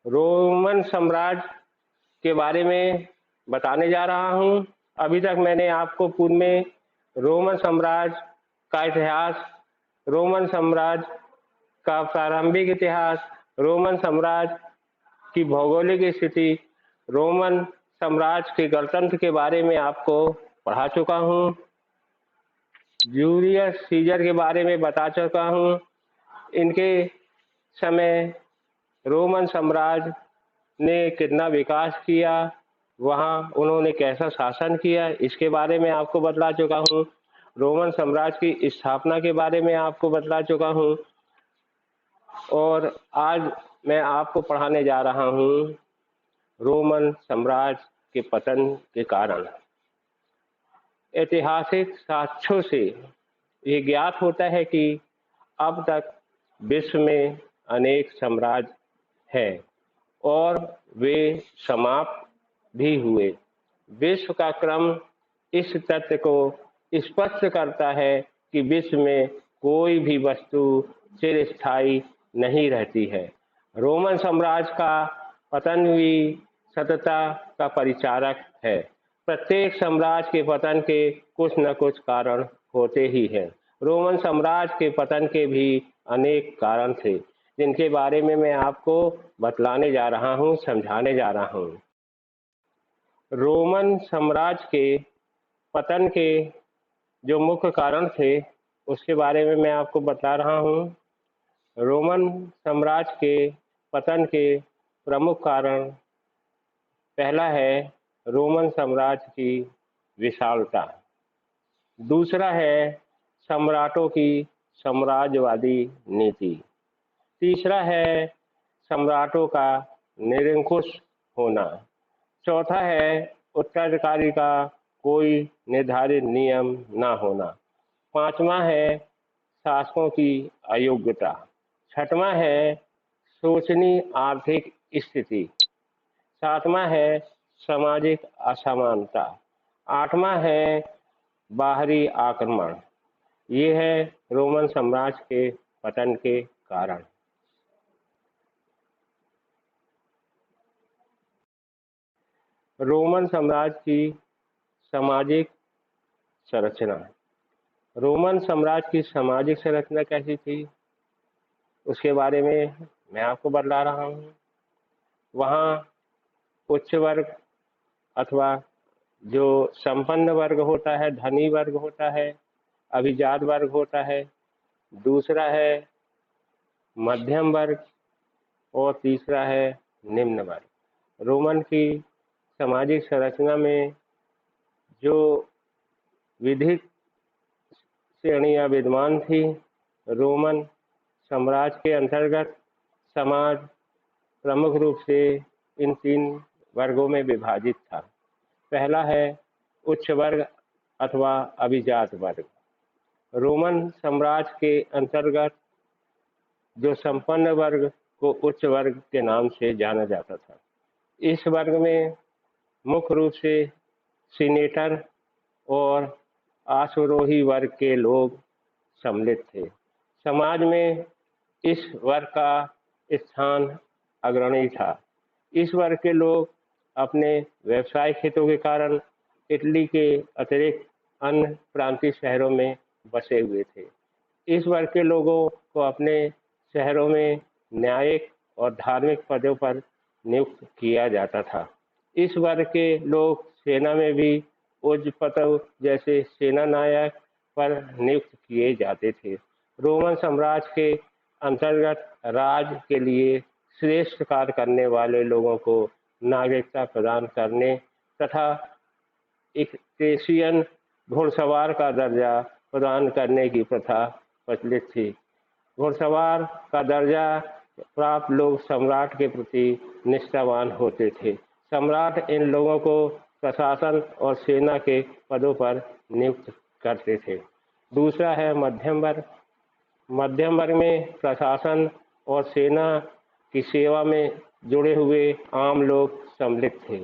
Roman साम्राज्य के बारे में बताने जा रहा हूँ। अभी तक मैंने आपको पूर्व में रोमन साम्राज्य का इतिहास, रोमन साम्राज्य का प्रारंभिक इतिहास, रोमन साम्राज्य की भौगोलिक स्थिति, रोमन साम्राज्य के गणतंत्र के बारे में आपको पढ़ा चुका हूँ। जूलियस सीजर के बारे में बता चुका हूँ। इनके समय रोमन साम्राज्य ने कितना विकास किया, वहाँ उन्होंने कैसा शासन किया, इसके बारे में आपको बतला चुका हूँ। रोमन साम्राज्य की स्थापना के बारे में आपको बतला चुका हूँ। और आज मैं आपको पढ़ाने जा रहा हूँ रोमन साम्राज्य के पतन के कारण। ऐतिहासिक साक्ष्यों से ये ज्ञात होता है कि अब तक विश्व में अनेक साम्राज्य हैं और वे समाप्त भी हुए। विश्व का क्रम इस तथ्य को स्पष्ट करता है कि विश्व में कोई भी वस्तु चिरस्थायी नहीं रहती है। रोमन साम्राज्य का पतन भी सतता का परिचारक है। प्रत्येक साम्राज्य के पतन के कुछ न कुछ कारण होते ही हैं। रोमन साम्राज्य के पतन के भी अनेक कारण थे, जिनके बारे में मैं आपको बतलाने जा रहा हूँ, समझाने जा रहा हूँ। रोमन साम्राज्य के पतन के जो मुख्य कारण थे, उसके बारे में मैं आपको बता रहा हूँ। रोमन साम्राज्य के पतन के प्रमुख कारण, पहला है रोमन साम्राज्य की विशालता, दूसरा है सम्राटों की साम्राज्यवादी नीति, तीसरा है सम्राटों का निरंकुश होना, चौथा है उत्तराधिकारी का कोई निर्धारित नियम न होना, पांचवा है शासकों की अयोग्यता, छठवां है शोचनीय आर्थिक स्थिति, सातवां है सामाजिक असमानता, आठवां है बाहरी आक्रमण। ये है रोमन साम्राज्य के पतन के कारण। रोमन साम्राज्य की सामाजिक संरचना। रोमन साम्राज्य की सामाजिक संरचना कैसी थी, उसके बारे में मैं आपको बतला रहा हूँ। वहाँ उच्च वर्ग अथवा जो संपन्न वर्ग होता है, धनी वर्ग होता है, अभिजात वर्ग होता है, दूसरा है मध्यम वर्ग और तीसरा है निम्न वर्ग। रोमन की सामाजिक संरचना में जो विधिक श्रेणियां विद्यमान थी, रोमन साम्राज्य के अंतर्गत समाज प्रमुख रूप से इन तीन वर्गों में विभाजित था। पहला है उच्च वर्ग अथवा अभिजात वर्ग। रोमन साम्राज्य के अंतर्गत जो संपन्न वर्ग को उच्च वर्ग के नाम से जाना जाता था। इस वर्ग में मुख्य रूप से सीनेटर और आश्वरोही वर्ग के लोग सम्मिलित थे। समाज में इस वर्ग का स्थान अग्रणी था। इस वर्ग के लोग अपने व्यवसायिक हितों के कारण इटली के अतिरिक्त अन्य प्रांतीय शहरों में बसे हुए थे। इस वर्ग के लोगों को अपने शहरों में न्यायिक और धार्मिक पदों पर नियुक्त किया जाता था। इस वर्ग के लोग सेना में भी उच्च पदों जैसे सेना नायक पर नियुक्त किए जाते थे। रोमन साम्राज्य के अंतर्गत राज्य के लिए श्रेष्ठ कार्य करने वाले लोगों को नागरिकता प्रदान करने तथा इक्वेशियन घुड़सवार का दर्जा प्रदान करने की प्रथा प्रचलित थी। घुड़सवार का दर्जा प्राप्त लोग सम्राट के प्रति निष्ठावान होते थे। सम्राट इन लोगों को प्रशासन और सेना के पदों पर नियुक्त करते थे। दूसरा है मध्यम वर्ग। मध्यम वर्ग में प्रशासन और सेना की सेवा में जुड़े हुए आम लोग सम्मिलित थे।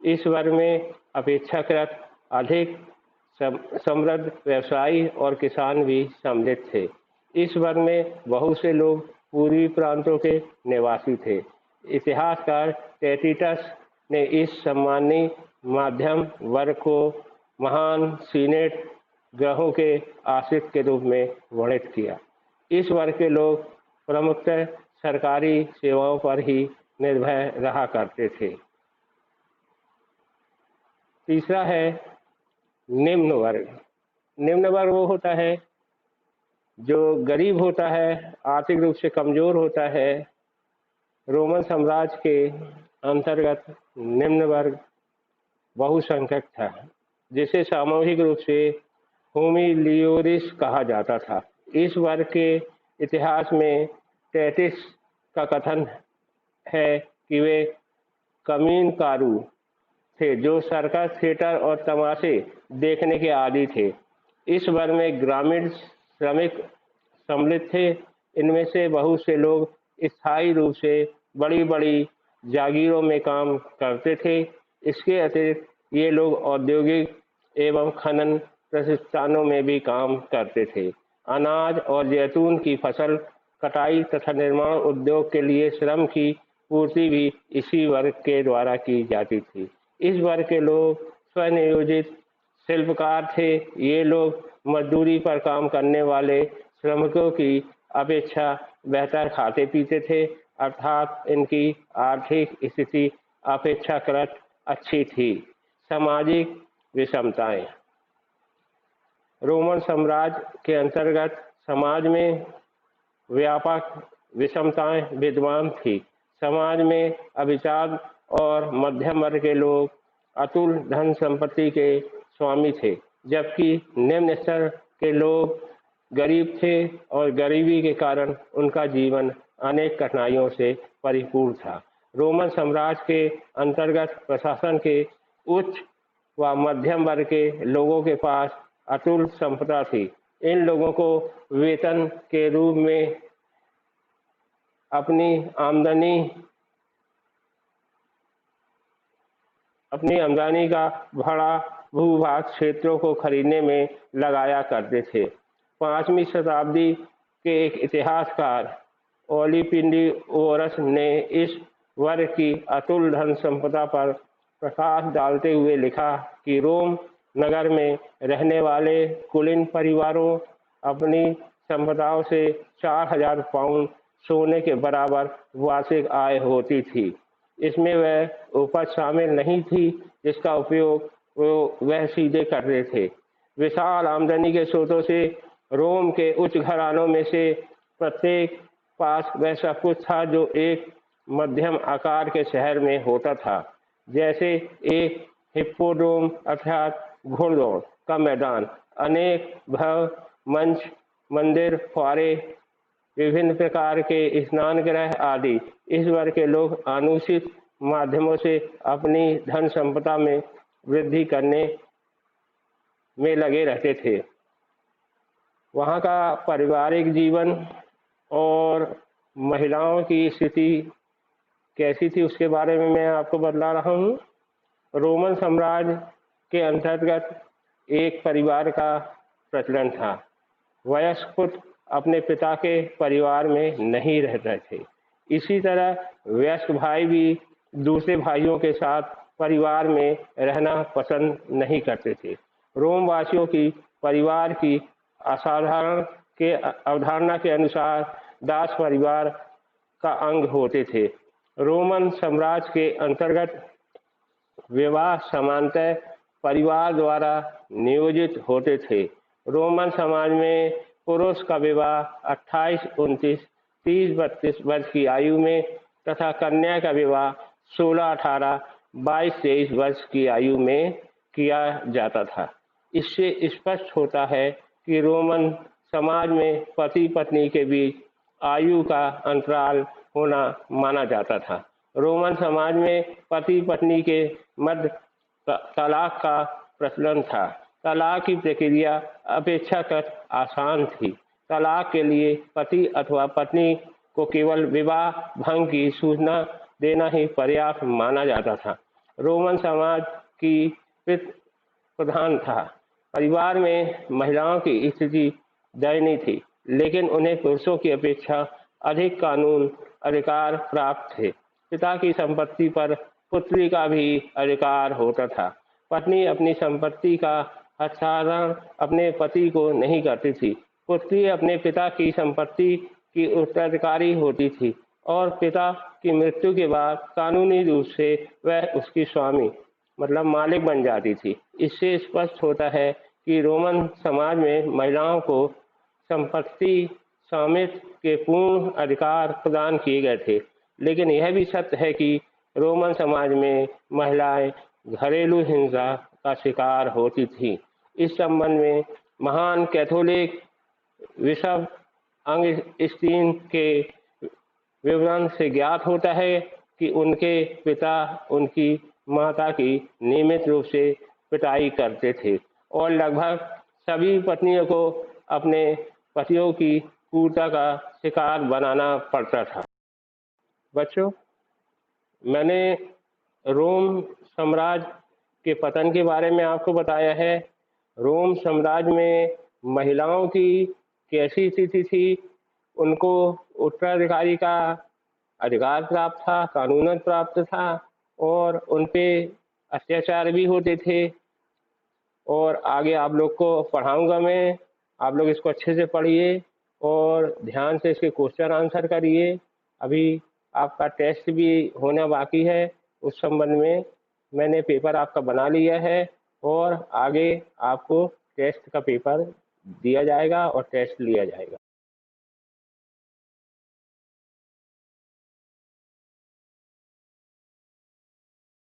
इस वर्ग में अपेक्षाकृत अधिक समृद्ध व्यवसायी और किसान भी सम्मिलित थे। इस वर्ग में बहुत से लोग पूर्वी प्रांतों के निवासी थे। इतिहासकार टेसिटस ने इस सम्मानीय मध्यम वर्ग को महान सीनेट ग्रहों के आश्रित के रूप में वर्णित किया। इस वर्ग के लोग प्रमुखतः सरकारी सेवाओं पर ही निर्भर रहा करते थे। तीसरा है निम्न वर्ग। निम्न वर्ग वो होता है जो गरीब होता है, आर्थिक रूप से कमजोर होता है। रोमन साम्राज्य के अंतर्गत निम्न वर्ग बहुसंख्यक था, जिसे सामूहिक रूप से होमिलियोरिस कहा जाता था। इस वर्ग के इतिहास में टेटिस का कथन है कि वे कमीनकारू थे जो सर्कस, थिएटर और तमाशे देखने के आदी थे। इस वर्ग में ग्रामीण श्रमिक सम्मिलित थे। इनमें से बहुत से लोग स्थायी रूप से बड़ी बड़ी जागीरों में काम करते थे। इसके अतिरिक्त ये लोग औद्योगिक एवं खनन प्रतिष्ठानों में भी काम करते थे। अनाज और जैतून की फसल कटाई तथा निर्माण उद्योग के लिए श्रम की पूर्ति भी इसी वर्ग के द्वारा की जाती थी। इस वर्ग के लोग स्वनियोजित शिल्पकार थे। ये लोग मजदूरी पर काम करने वाले श्रमिकों की अपेक्षा बेहतर खाते पीते थे, अर्थात इनकी आर्थिक स्थिति अपेक्षाकृत अच्छी थी। सामाजिक विषमताएं। रोमन साम्राज्य के अंतर्गत समाज में व्यापक विषमताएं विद्यमान थी। समाज में अभिजात और मध्यम वर्ग के लोग अतुल धन संपत्ति के स्वामी थे, जबकि निम्न स्तर के लोग गरीब थे और गरीबी के कारण उनका जीवन अनेक कठिनाइयों से परिपूर्ण था। रोमन साम्राज्य के अंतर्गत प्रशासन के उच्च व मध्यम वर्ग के लोगों के पास अतुल संपदा थी। इन लोगों को वेतन के रूप में अपनी आमदनी का बड़ा भूभाग क्षेत्रों को खरीदने में लगाया करते थे। 5वीं शताब्दी के एक इतिहासकार ओलिपिंडिओरस ने इस वर्ग की अतुल धन संपदा पर प्रकाश डालते हुए लिखा कि रोम नगर में रहने वाले कुलीन परिवारों अपनी संपदाओं से 4000 पाउंड सोने के बराबर वार्षिक आय होती थी। इसमें वह उपज शामिल नहीं थी जिसका उपयोग वह सीधे करते थे। विशाल आमदनी के स्रोतों से रोम के उच्च घरानों में से प्रत्येक पास वह सब कुछ था जो एक मध्यम आकार के शहर में होता था, जैसे एक हिप्पोड्रोम अर्थात घोड़दौड़ का मैदान, अनेक भव, मंच, मंदिर, फुव्वारे, विभिन्न प्रकार के स्नान गृह आदि। इस वर्ग के लोग अनुचित माध्यमों से अपनी धन संपदा में वृद्धि करने में लगे रहते थे। वहाँ का पारिवारिक जीवन और महिलाओं की स्थिति कैसी थी उसके बारे में मैं आपको बतला रहा हूँ। रोमन साम्राज्य के अंतर्गत एक परिवार का प्रचलन था। वयस्क पुत्र अपने पिता के परिवार में नहीं रहते थे। इसी तरह वयस्क भाई भी दूसरे भाइयों के साथ परिवार में रहना पसंद नहीं करते थे। रोम वासियों की परिवार की अवधारणा के अनुसार दास परिवार का अंग होते थे। रोमन साम्राज्य के अंतर्गत विवाह सामान्यतः परिवार द्वारा नियोजित होते थे। रोमन समाज में पुरुष का विवाह 28, 29, 30, 32 वर्ष की आयु में तथा कन्या का विवाह 16, 18, 22, 23 वर्ष की आयु में किया जाता था। इससे स्पष्ट होता है कि रोमन समाज में पति पत्नी के बीच आयु का अंतराल होना माना जाता था। रोमन समाज में पति पत्नी के मध्य तलाक का प्रचलन था। तलाक की प्रक्रिया अपेक्षाकृत आसान थी। तलाक के लिए पति अथवा पत्नी को केवल विवाह भंग की सूचना देना ही पर्याप्त माना जाता था। रोमन समाज की प्रधान था। परिवार में महिलाओं की स्थिति दयनीय थी, लेकिन उन्हें पुरुषों की अपेक्षा अधिक कानून अधिकार प्राप्त थे। पिता की संपत्ति पर पुत्री का भी अधिकार होता था। पत्नी अपनी संपत्ति का हस्तांतरण अपने पति को नहीं करती थी। पुत्री अपने पिता की संपत्ति की उत्तराधिकारी होती थी और पिता की मृत्यु के बाद कानूनी रूप से वह उसकी स्वामी मतलब मालिक बन जाती थी। इससे स्पष्ट होता है कि रोमन समाज में महिलाओं को संपत्ति स्वामित्व के पूर्ण अधिकार प्रदान किए गए थे। लेकिन यह भी सत्य है कि रोमन समाज में महिलाएं घरेलू हिंसा का शिकार होती थी। इस संबंध में महान कैथोलिक बिशप अगस्तीन के विवरण से ज्ञात होता है कि उनके पिता उनकी माता की नियमित रूप से पिटाई करते थे और लगभग सभी पत्नियों को अपने पतियों की क्रूरता का शिकार बनाना पड़ता था। बच्चों, मैंने रोम साम्राज्य के पतन के बारे में आपको बताया है। रोम साम्राज्य में महिलाओं की कैसी स्थिति थी, उनको उत्तराधिकारी का अधिकार प्राप्त था, कानूनन प्राप्त था और उन पे अत्याचार भी होते थे। और आगे आप लोग को पढ़ाऊंगा मैं, आप लोग इसको अच्छे से पढ़िए और ध्यान से इसके क्वेश्चन आंसर करिए। अभी आपका टेस्ट भी होना बाकी है, उस संबंध में मैंने पेपर आपका बना लिया है और आगे आपको टेस्ट का पेपर दिया जाएगा और टेस्ट लिया जाएगा।